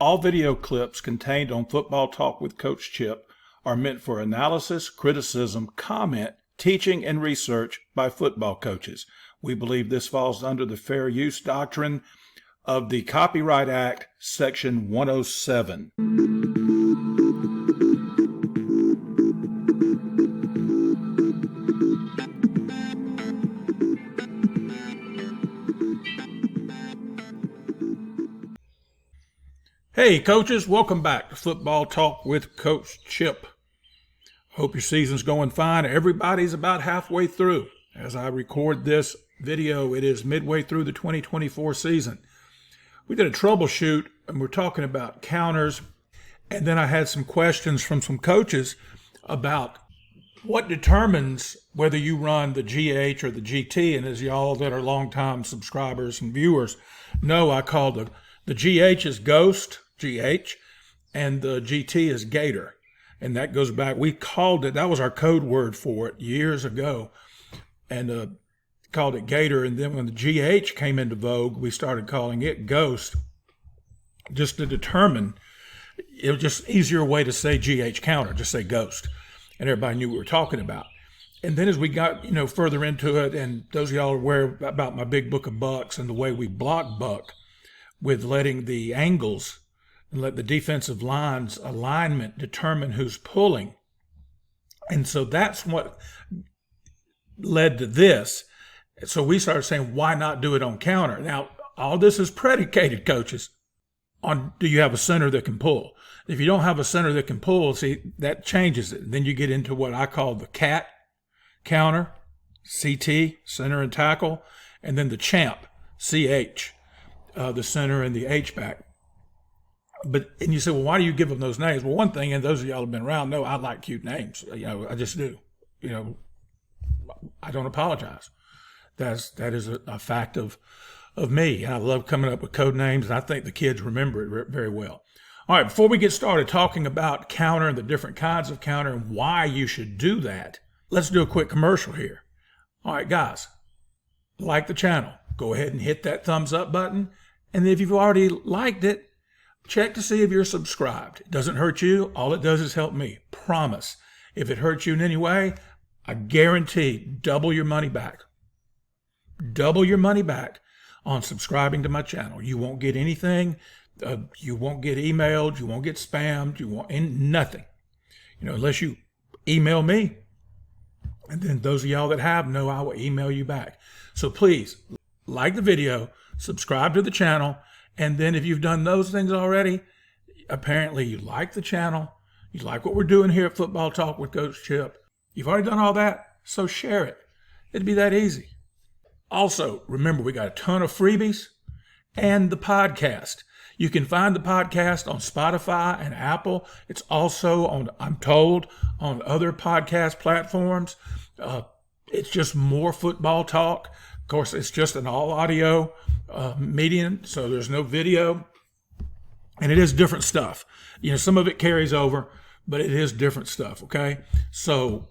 All video clips contained on Football Talk with Coach Chip are meant for analysis, criticism, comment, teaching, and research by football coaches. We believe this falls under the fair use doctrine of the Copyright Act, Section 107. Hey coaches, welcome back to Football Talk with Coach Chip. Hope your season's going fine. Everybody's about halfway through. As I record this video, it is midway through the 2024 season. We did a troubleshoot and we're talking about counters, and then I had some questions from some coaches about what determines whether you run the GH or the GT. And as y'all that are longtime subscribers and viewers know, I call the GH is Ghost, GH, and the GT is Gator. And that goes back, we called it, that was our code word for it years ago, and called it Gator. And then when the GH came into vogue, we started calling it Ghost, just to determine, it was just easier way to say GH counter, just say Ghost. And everybody knew what we were talking about. And then as we got, further into it, and those of y'all are aware about my big book of bucks and the way we block buck, with letting the angles and let the defensive line's alignment determine who's pulling. And so that's what led to this. So we started saying, why not do it on counter? Now, all this is predicated, coaches, on do you have a center that can pull? If you don't have a center that can pull, see, that changes it. Then you get into what I call the CAT, counter, CT, center and tackle, and then the champ, CH. The center and the H-back. And you say, well, why do you give them those names? Well, one thing, and those of y'all who have been around know I like cute names. I just do. I don't apologize. That is a fact of me. And I love coming up with code names, and I think the kids remember it very well. All right, before we get started talking about counter and the different kinds of counter and why you should do that, let's do a quick commercial here. All right, guys, like the channel. Go ahead and hit that thumbs up button. And if you've already liked it, check to see if you're subscribed. It doesn't hurt you. All it does is help me. Promise. If it hurts you in any way, I guarantee double your money back. Double your money back on subscribing to my channel. You won't get anything. You won't get emailed. You won't get spammed. You won't nothing. Unless you email me. And then those of y'all that have know I will email you back. So please, like the video, subscribe to the channel, and then if you've done those things already, apparently you like the channel, you like what we're doing here at Football Talk with Coach Chip. You've already done all that, so share it. It'd be that easy. Also, remember, we got a ton of freebies and the podcast. You can find the podcast on Spotify and Apple. It's also on, I'm told, on other podcast platforms. It's just more football talk. Of course, it's just an all audio medium, so there's no video. And it is different stuff. Some of it carries over, but it is different stuff, okay? So,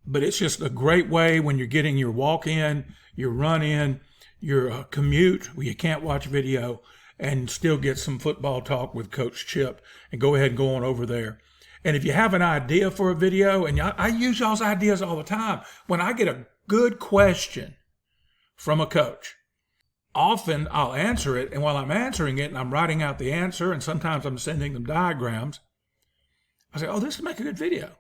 but it's just a great way when you're getting your walk in, your run in, your commute where you can't watch video and still get some football talk with Coach Chip. And go ahead and go on over there. And if you have an idea for a video, and I use y'all's ideas all the time, when I get a good question from a coach, often I'll answer it, and while I'm answering it and I'm writing out the answer, and sometimes I'm sending them diagrams, I say, oh, this would make a good video.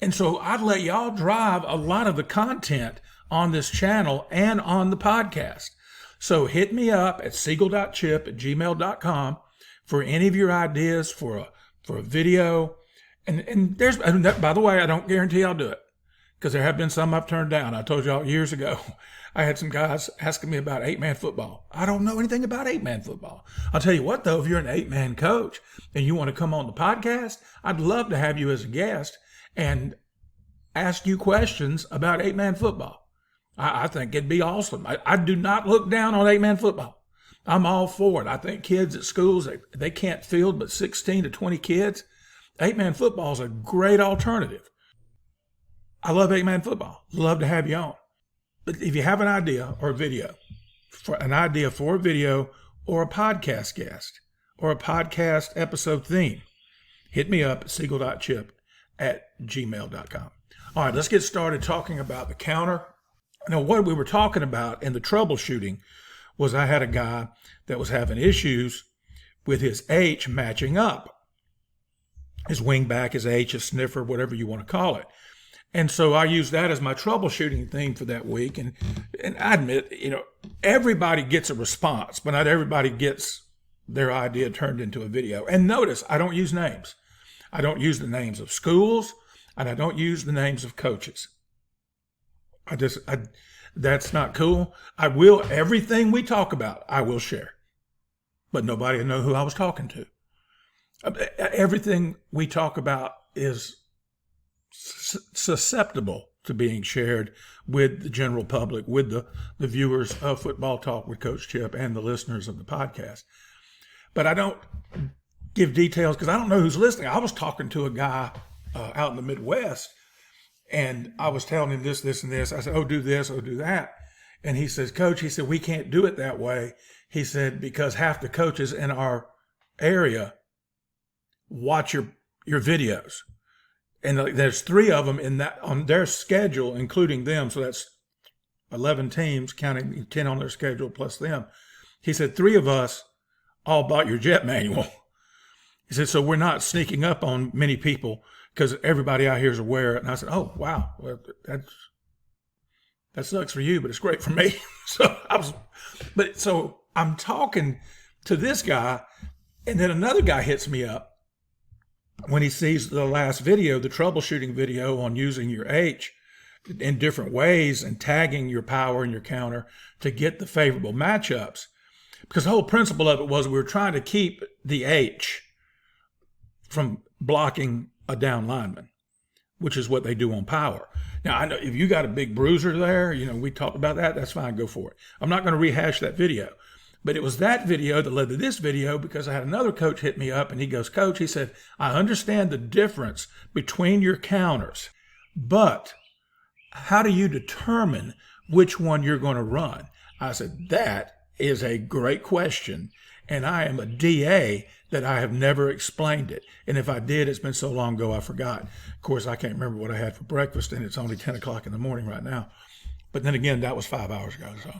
And so I'd let y'all drive a lot of the content on this channel and on the podcast. So hit me up at siegel.chip@gmail.com for any of your ideas for a video. And by the way, I don't guarantee I'll do it, because there have been some I've turned down. I told y'all years ago, I had some guys asking me about 8-man football. I don't know anything about 8-man football. I'll tell you what, though, if you're an 8-man coach and you want to come on the podcast, I'd love to have you as a guest and ask you questions about 8-man football. I think it'd be awesome. I do not look down on 8-man football. I'm all for it. I think kids at schools, they can't field but 16 to 20 kids. 8-man football is a great alternative. I love 8-man football. Love to have you on. But if you have an idea or a video, for a video or a podcast guest or a podcast episode theme, hit me up at siegel.chip@gmail.com. All right, let's get started talking about the counter. Now, what we were talking about in the troubleshooting was I had a guy that was having issues with his H matching up. His wing back, his H, his sniffer, whatever you want to call it. And so I used that as my troubleshooting theme for that week. And I admit, everybody gets a response, but not everybody gets their idea turned into a video. And notice, I don't use names. I don't use the names of schools, and I don't use the names of coaches. That's not cool. Everything we talk about, I will share. But nobody will know who I was talking to. Everything we talk about is susceptible to being shared with the general public, with the viewers of Football Talk with Coach Chip and the listeners of the podcast. But I don't give details because I don't know who's listening. I was talking to a guy out in the Midwest, and I was telling him this, and this. I said, oh, do this, oh, do that. And he says, Coach, he said, we can't do it that way. He said, because half the coaches in our area watch your videos. And there's 3 of them on their schedule, including them. So that's 11 teams, counting 10 on their schedule plus them. He said, 3 of us all bought your jet manual. He said, so we're not sneaking up on many people because everybody out here is aware. And I said, oh, wow. Well, that sucks for you, but it's great for me. So I'm talking to this guy, and then another guy hits me up when he sees the last video, the troubleshooting video on using your H in different ways and tagging your power and your counter to get the favorable matchups. Because the whole principle of it was we were trying to keep the H from blocking a down lineman, which is what they do on power. Now, I know if you got a big bruiser there, we talked about that, that's fine, go for it. I'm not going to rehash that video. But it was that video that led to this video because I had another coach hit me up and he goes, Coach, he said, I understand the difference between your counters, but how do you determine which one you're going to run? I said, that is a great question. And I am a DA that I have never explained it. And if I did, it's been so long ago, I forgot. Of course, I can't remember what I had for breakfast and it's only 10 o'clock in the morning right now. But then again, that was 5 hours ago. So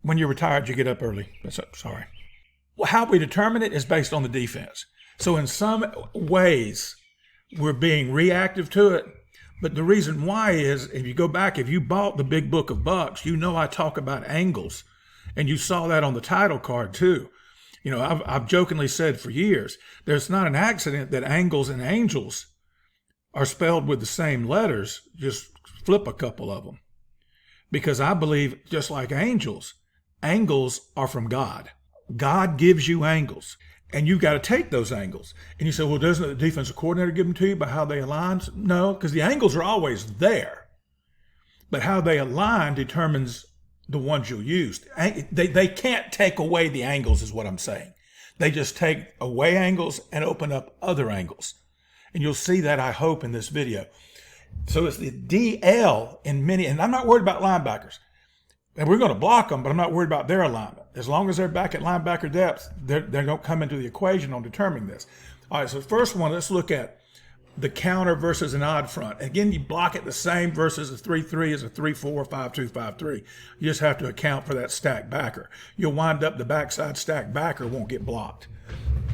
when you're retired, you get up early. Sorry. Well, how we determine it is based on the defense. So in some ways, we're being reactive to it. But the reason why is, if you go back, if you bought the Big Book of Bucks, I talk about angles. And you saw that on the title card too. I've jokingly said for years, there's not an accident that angles and angels are spelled with the same letters. Just flip a couple of them. Because I believe, just like angels are from God. God gives you angles, and you've got to take those angles. And you say, well, doesn't the defensive coordinator give them to you by how they align? No, because the angles are always there. But how they align determines the ones you'll use. They can't take away the angles is what I'm saying. They just take away angles and open up other angles. And you'll see that, I hope, in this video. So it's the DL in many, and I'm not worried about linebackers. And we're going to block them, but I'm not worried about their alignment. As long as they're back at linebacker depth, they don't come into the equation on determining this. All right, so the first one, let's look at the counter versus an odd front. Again, you block it the same versus a 3-3 as a 3-4, 5-2, 5-3. You just have to account for that stacked backer. You'll wind up the backside stacked backer won't get blocked.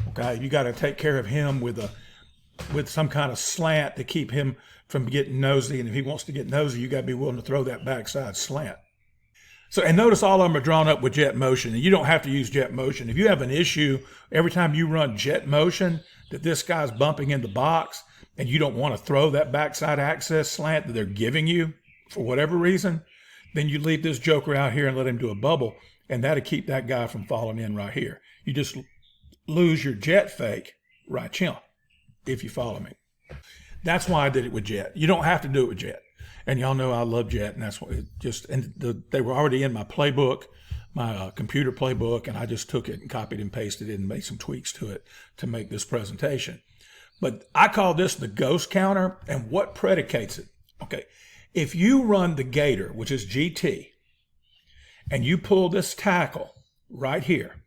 Okay, you got to take care of him with some kind of slant to keep him from getting nosy. And if he wants to get nosy, you got to be willing to throw that backside slant. So, and notice all of them are drawn up with jet motion, and you don't have to use jet motion. If you have an issue every time you run jet motion that this guy's bumping in the box and you don't want to throw that backside access slant that they're giving you for whatever reason, then you leave this joker out here and let him do a bubble, and that'll keep that guy from falling in right here. You just lose your jet fake right here, if you follow me. That's why I did it with jet. You don't have to do it with jet. And y'all know I love jet, and that's what they were already in my playbook, my computer playbook, and I just took it and copied and pasted it and made some tweaks to it to make this presentation. But I call this the ghost counter, and what predicates it? Okay, if you run the Gator, which is GT, and you pull this tackle right here,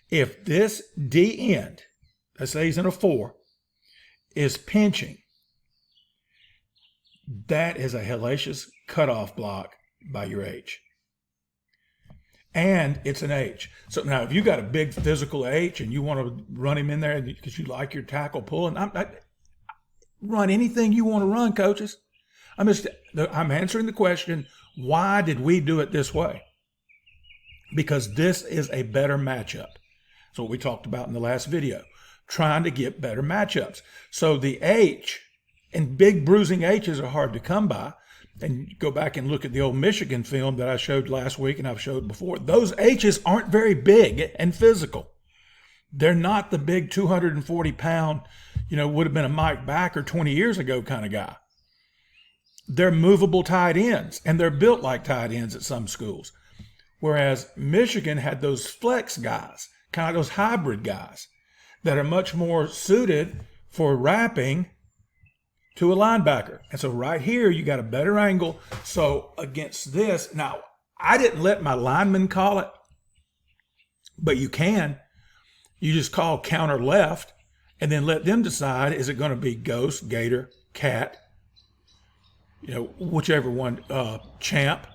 If this D end, let's say he's in a 4, is pinching, that is a hellacious cutoff block by your H. And it's an H. So now if you got a big physical H and you want to run him in there because you like your tackle pulling, run anything you want to run, coaches. I'm answering the question, why did we do it this way? Because this is a better matchup. That's what we talked about in the last video, trying to get better matchups. So the H, and big bruising H's are hard to come by. And go back and look at the old Michigan film that I showed last week and I've showed before. Those H's aren't very big and physical. They're not the big 240-pound, would have been a Mike Backer 20 years ago kind of guy. They're movable tight ends, and they're built like tight ends at some schools. Whereas Michigan had those flex guys, kind of those hybrid guys that are much more suited for wrapping to a linebacker. And so right here, you got a better angle. So against this, now, I didn't let my lineman call it, but you can. You just call counter left and then let them decide, is it going to be ghost, gator, cat, whichever one, champ,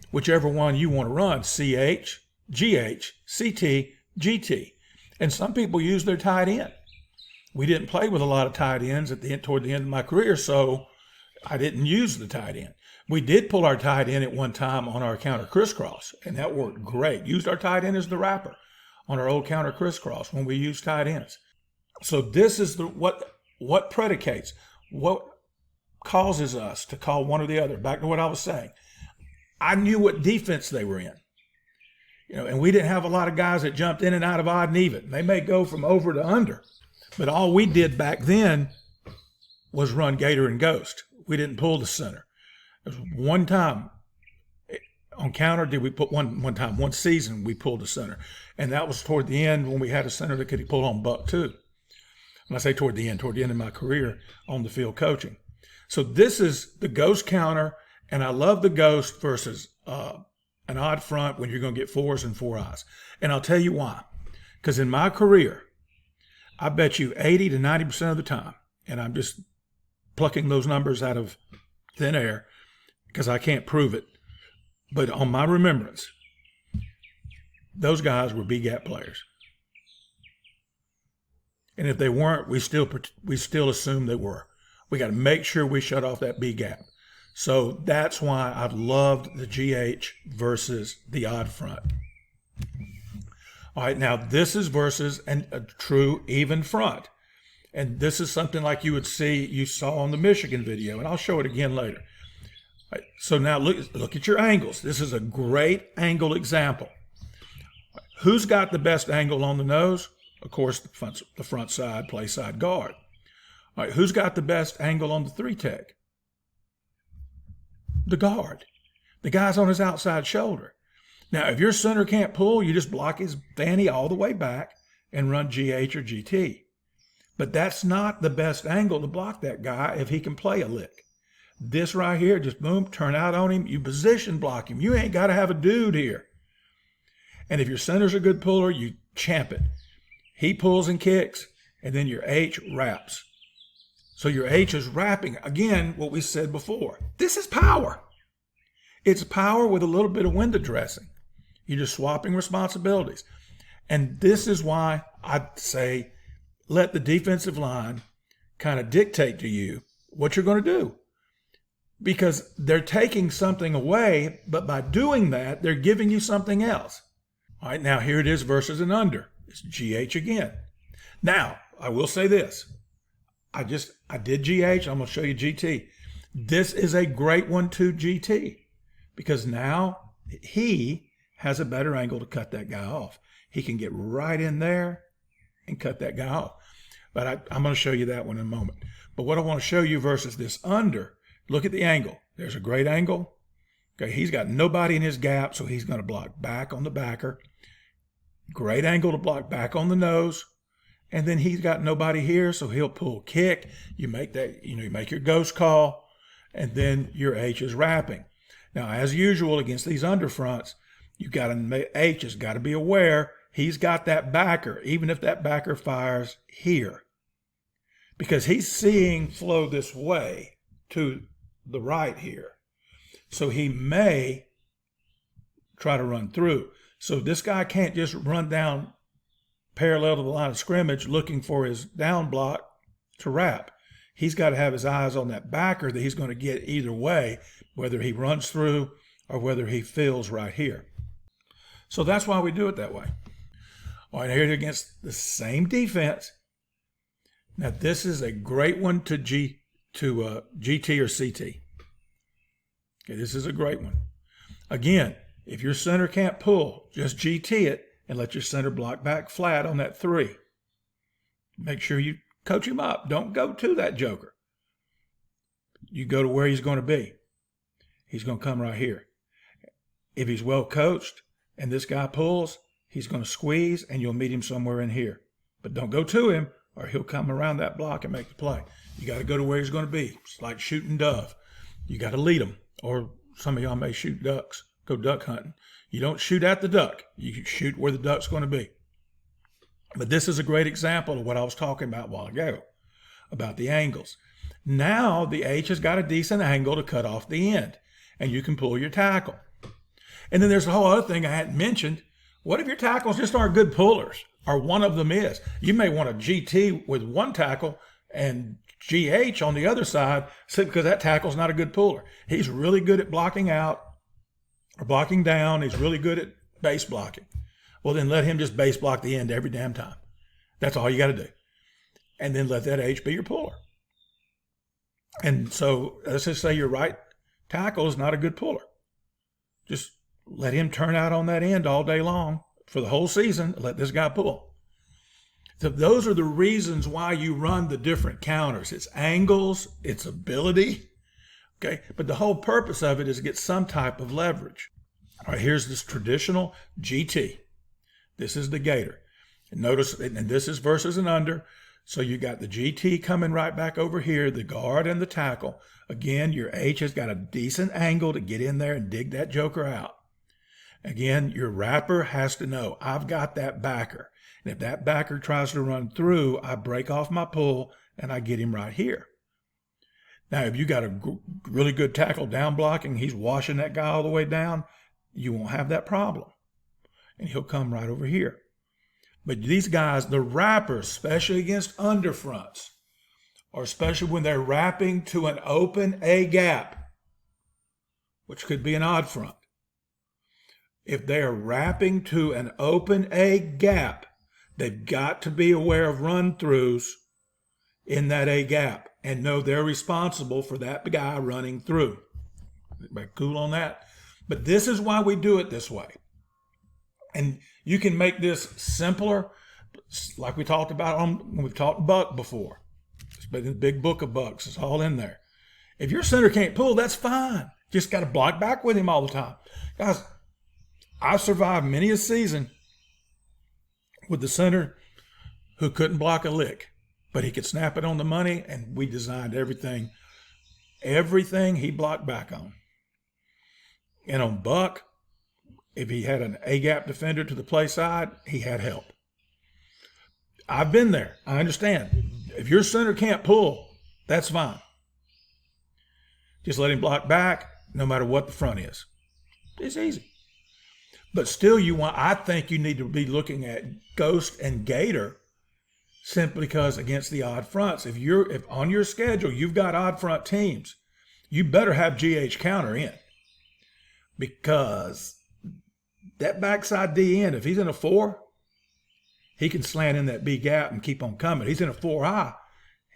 whichever one you want to run, CH, GH, CT, GT. And some people use their tight end. We didn't play with a lot of tight ends toward the end of my career, so I didn't use the tight end. We did pull our tight end at one time on our counter crisscross, and that worked great. Used our tight end as the wrapper on our old counter crisscross when we used tight ends. So this is what predicates, what causes us to call one or the other. Back to what I was saying. I knew what defense they were in. And we didn't have a lot of guys that jumped in and out of odd and even. They may go from over to under. But all we did back then was run gator and ghost. We didn't pull the center. There was one time on counter did we put one season we pulled the center. And that was toward the end when we had a center that could pull on buck too. When I say toward the end of my career on the field coaching. So this is the ghost counter, and I love the ghost versus an odd front when you're going to get 4s and 4 eyes. And I'll tell you why. Because in my career, I bet you 80 to 90% of the time, and I'm just plucking those numbers out of thin air because I can't prove it, but on my remembrance, those guys were B-gap players. And if they weren't, we still assume they were. We got to make sure we shut off that B-gap. So that's why I've loved the GH versus the odd front. All right, now this is versus a true even front. And this is something like you saw on the Michigan video, and I'll show it again later. All right, so now look at your angles. This is a great angle example. Who's got the best angle on the nose? Of course, the front side, play side guard. All right, who's got the best angle on the 3-tech? The guard. The guy's on his outside shoulder. Now, if your center can't pull, you just block his fanny all the way back and run GH or GT. But that's not the best angle to block that guy if he can play a lick. This right here, just boom, turn out on him. You position block him. You ain't got to have a dude here. And if your center's a good puller, you champ it. He pulls and kicks, and then your H wraps. So your H is wrapping. Again, what we said before. This is power. It's power with a little bit of window dressing. You're just swapping responsibilities. And this is why I'd say let the defensive line kind of dictate to you what you're going to do. Because they're taking something away, but by doing that, they're giving you something else. All right, now here it is versus an under. It's GH again. Now, I will say this. I did GH. I'm going to show you GT. This is a great 1-2 GT because now he has a better angle to cut that guy off. He can get right in there and cut that guy off. But I'm going to show you that one in a moment. But what I want to show you versus this under, look at the angle. There's a great angle. Okay, he's got nobody in his gap, so he's going to block back on the backer. Great angle to block back on the nose. And then he's got nobody here, so he'll pull kick. You make that, you make your ghost call, and then your H is wrapping. Now, as usual against these underfronts, H has got to be aware he's got that backer, even if that backer fires here, because he's seeing flow this way to the right here. So he may try to run through. So this guy can't just run down parallel to the line of scrimmage looking for his down block to wrap. He's got to have his eyes on that backer that he's going to get either way, whether he runs through or whether he fills right here. So that's why we do it that way. All right, here against the same defense. Now this is a great one to GT or CT. Okay, this is a great one. Again, if your center can't pull, just GT it and let your center block back flat on that 3. Make sure you coach him up. Don't go to that joker. You go to where he's going to be. He's going to come right here. If he's well coached and this guy pulls, he's going to squeeze and you'll meet him somewhere in here. But don't go to him or he'll come around that block and make the play. You got to go to where he's going to be. It's like shooting dove. You got to lead him. Or some of y'all may shoot ducks, go duck hunting. You don't shoot at the duck. You shoot where the duck's going to be. But this is a great example of what I was talking about a while ago, about the angles. Now the H has got a decent angle to cut off the end, and you can pull your tackle. And then there's a whole other thing I hadn't mentioned. What if your tackles just aren't good pullers, or one of them is? You may want a GT with one tackle and GH on the other side, simply because that tackle's not a good puller. He's really good at blocking out or blocking down. He's really good at base blocking. Well, then let him just base block the end every damn time. That's all you got to do. And then let that H be your puller. And so let's just say your right tackle is not a good puller. Just let him turn out on that end all day long for the whole season. Let this guy pull. So those are the reasons why you run the different counters. It's angles, it's ability, okay? But the whole purpose of it is to get some type of leverage. All right, here's this traditional GT. This is the gator. And notice, and this is versus an under. So you got the GT coming right back over here, the guard and the tackle. Again, your H has got a decent angle to get in there and dig that joker out. Again, your wrapper has to know, I've got that backer. And if that backer tries to run through, I break off my pull and I get him right here. Now, if you got a really good tackle down blocking, he's washing that guy all the way down, you won't have that problem. And he'll come right over here. But these guys, the wrappers, especially against underfronts, or especially when they're wrapping to an open A gap, which could be an odd front. If they are wrapping to an open A gap, they've got to be aware of run-throughs in that A gap and know they're responsible for that guy running through. Everybody cool on that? But this is why we do it this way. And you can make this simpler, like we talked about when we've talked buck before. It's been in the big book of bucks. It's all in there. If your center can't pull, that's fine. Just got to block back with him all the time. Guys, I've survived many a season with the center who couldn't block a lick, but he could snap it on the money, and we designed everything he blocked back on. And on buck, if he had an A-gap defender to the play side, he had help. I've been there. I understand. If your center can't pull, that's fine. Just let him block back no matter what the front is. It's easy. But still, I think you need to be looking at Ghost and Gator simply because against the odd fronts. If on your schedule you've got odd front teams, you better have GH counter in, because that backside D end, if he's in a 4, he can slant in that B gap and keep on coming. He's in a 4 high,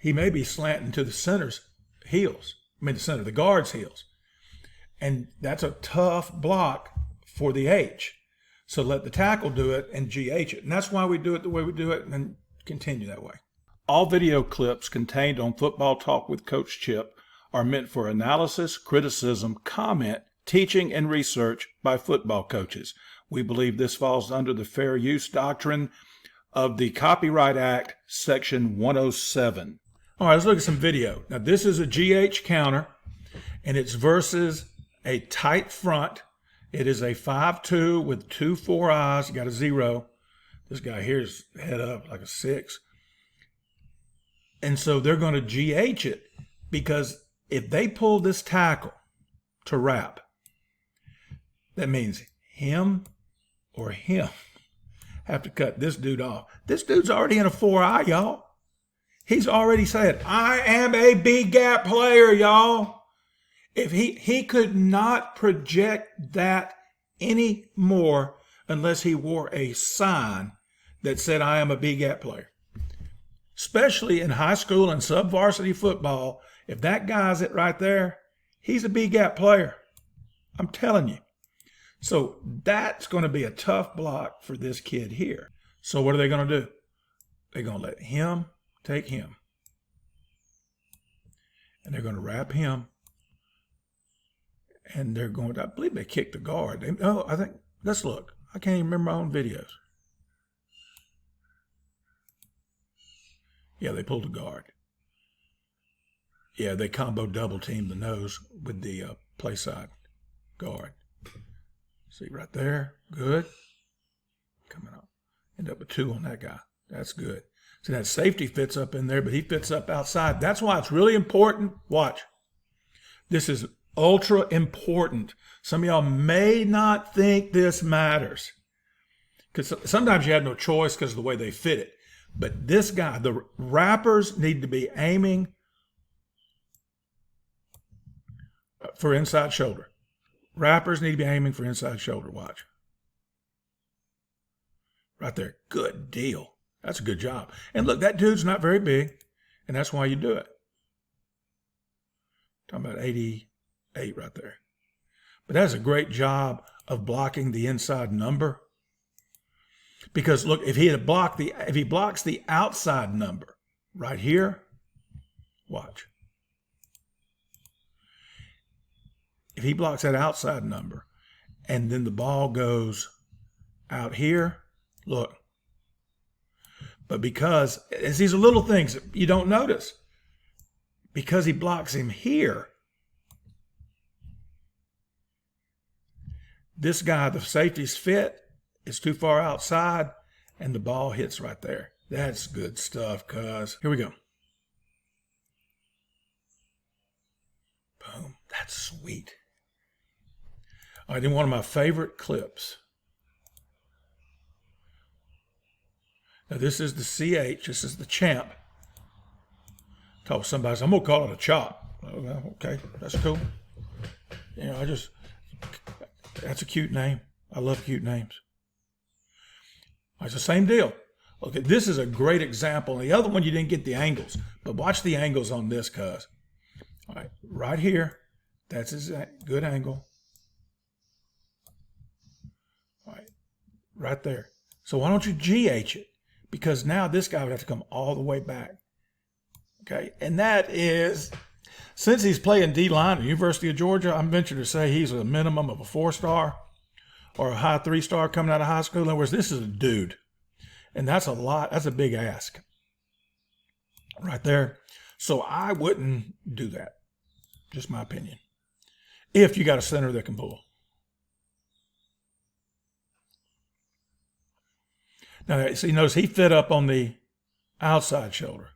he may be slanting to the center's heels. The guard's heels. And that's a tough block for the H. So let the tackle do it and GH it. And that's why we do it the way we do it, and continue that way. All video clips contained on Football Talk with Coach Chip are meant for analysis, criticism, comment, teaching, and research by football coaches. We believe this falls under the fair use doctrine of the Copyright Act, Section 107. All right, let's look at some video. Now, this is a GH counter, and it's versus a tight front. It is a 5-2 with 2 4 eyes. You got a 0. This guy here's head up like a 6. And so they're going to GH it, because if they pull this tackle to wrap, that means him or him have to cut this dude off. This dude's already in a 4-eye, y'all. He's already said, I am a B-gap player, y'all. If he could not project that anymore unless he wore a sign that said, I am a B-gap player. Especially in high school and sub-varsity football, if that guy's it right there, he's a B-gap player. I'm telling you. So that's going to be a tough block for this kid here. So what are they going to do? They're going to let him take him. And they're going to wrap him. And they're going to, I believe they kicked the guard. I think, let's look. I can't even remember my own videos. Yeah, they pulled a guard. Yeah, they combo double teamed the nose with the play side guard. See right there, good. Coming up, end up with 2 on that guy. That's good. See, that safety fits up in there, but he fits up outside. That's why it's really important. Watch. This is ultra important. Some of y'all may not think this matters, because sometimes you have no choice because of the way they fit it. But this guy, the wrappers need to be aiming for inside shoulder. Wrappers need to be aiming for inside shoulder. Watch. Right there. Good deal. That's a good job. And look, that dude's not very big, and that's why you do it. Talking about 88 right there. But that's a great job of blocking the inside number. Because look, if he blocks the outside number right here, watch. If he blocks that outside number and then the ball goes out here, look. But because, it's these are little things that you don't notice. Because he blocks him here, this guy, the safety's fit, is too far outside, and the ball hits right there. That's good stuff, cuz. Here we go. Boom. That's sweet. All right, then one of my favorite clips. Now, this is the CH. This is the champ. Told somebody, I'm going to call it a chop. Okay, that's cool. You know, that's a cute name. I love cute names. It's the same deal. Okay, this is a great example. The other one, you didn't get the angles, but watch the angles on this, cuz. All right, right here, that's a good angle. All right, right there. So why don't you GH it? Because now this guy would have to come all the way back. Okay, and that is, since he's playing D-line at the University of Georgia, I'm venturing to say he's a minimum of a 4-star. Or a high 3-star coming out of high school. In other words, this is a dude. And that's a lot. That's a big ask. Right there. So I wouldn't do that. Just my opinion. If you got a center that can pull. Now, see, notice he fit up on the outside shoulder.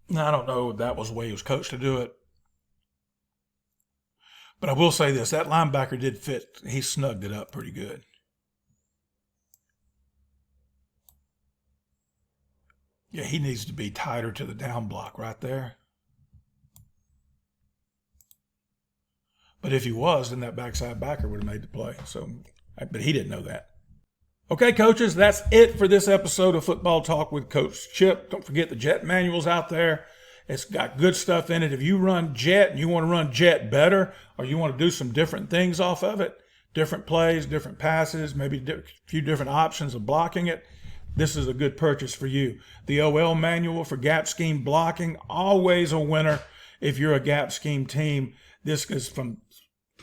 Now, I don't know if that was the way he was coached to do it. But I will say this, that linebacker did fit. He snugged it up pretty good. Yeah, he needs to be tighter to the down block right there. But if he was, then that backside backer would have made the play. So, but he didn't know that. Okay, coaches, that's it for this episode of Football Talk with Coach Chip. Don't forget the Jet manual's out there. It's got good stuff in it. If you run Jet and you want to run Jet better, or you want to do some different things off of it, different plays, different passes, maybe a few different options of blocking it, this is a good purchase for you. The OL manual for gap scheme blocking, always a winner if you're a gap scheme team. This is from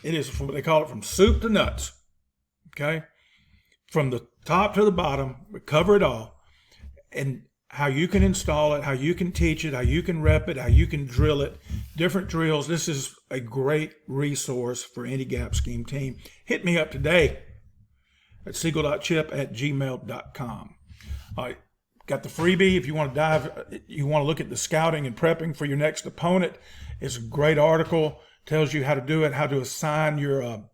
what they call it, from soup to nuts. Okay? From the top to the bottom, we cover it all. And how you can install it, how you can teach it, how you can rep it, how you can drill it. different drills. This is a great resource for any gap scheme team. Hit me up today at siegel.chip@gmail.com. All right, got the freebie. If you want to look at the scouting and prepping for your next opponent. It's a great article. Tells you how to do it, how to assign your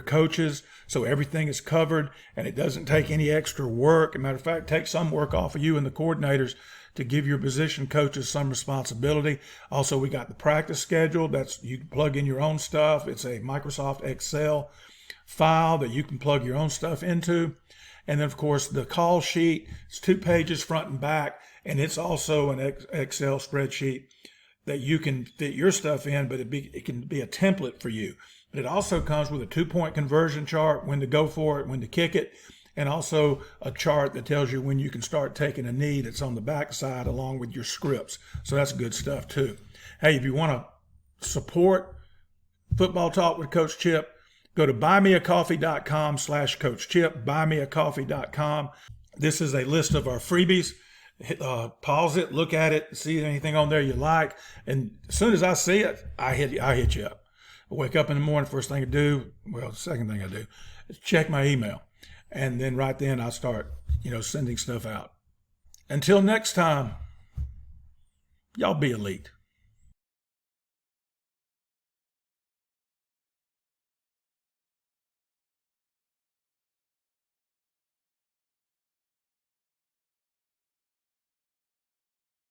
coaches so everything is covered and it doesn't take any extra work. As a matter of fact, take some work off of you and the coordinators to give your position coaches some responsibility. Also, we got the practice schedule. You can plug in your own stuff. It's a Microsoft Excel file that you can plug your own stuff into. And then, of course, the call sheet. It's 2 pages front and back, and it's also an Excel spreadsheet that you can fit your stuff in, but it can be a template for you. But it also comes with a 2-point conversion chart, when to go for it, when to kick it, and also a chart that tells you when you can start taking a knee that's on the back side along with your scripts. So that's good stuff too. Hey, if you want to support Football Talk with Coach Chip, go to buymeacoffee.com/Coach Chip, buymeacoffee.com. This is a list of our freebies. Pause it, look at it, see anything on there you like, and as soon as I see it, I hit you up. I wake up in the morning, first thing I do, the second thing I do is check my email, and then right then I start, sending stuff out. Until next time, y'all be elite.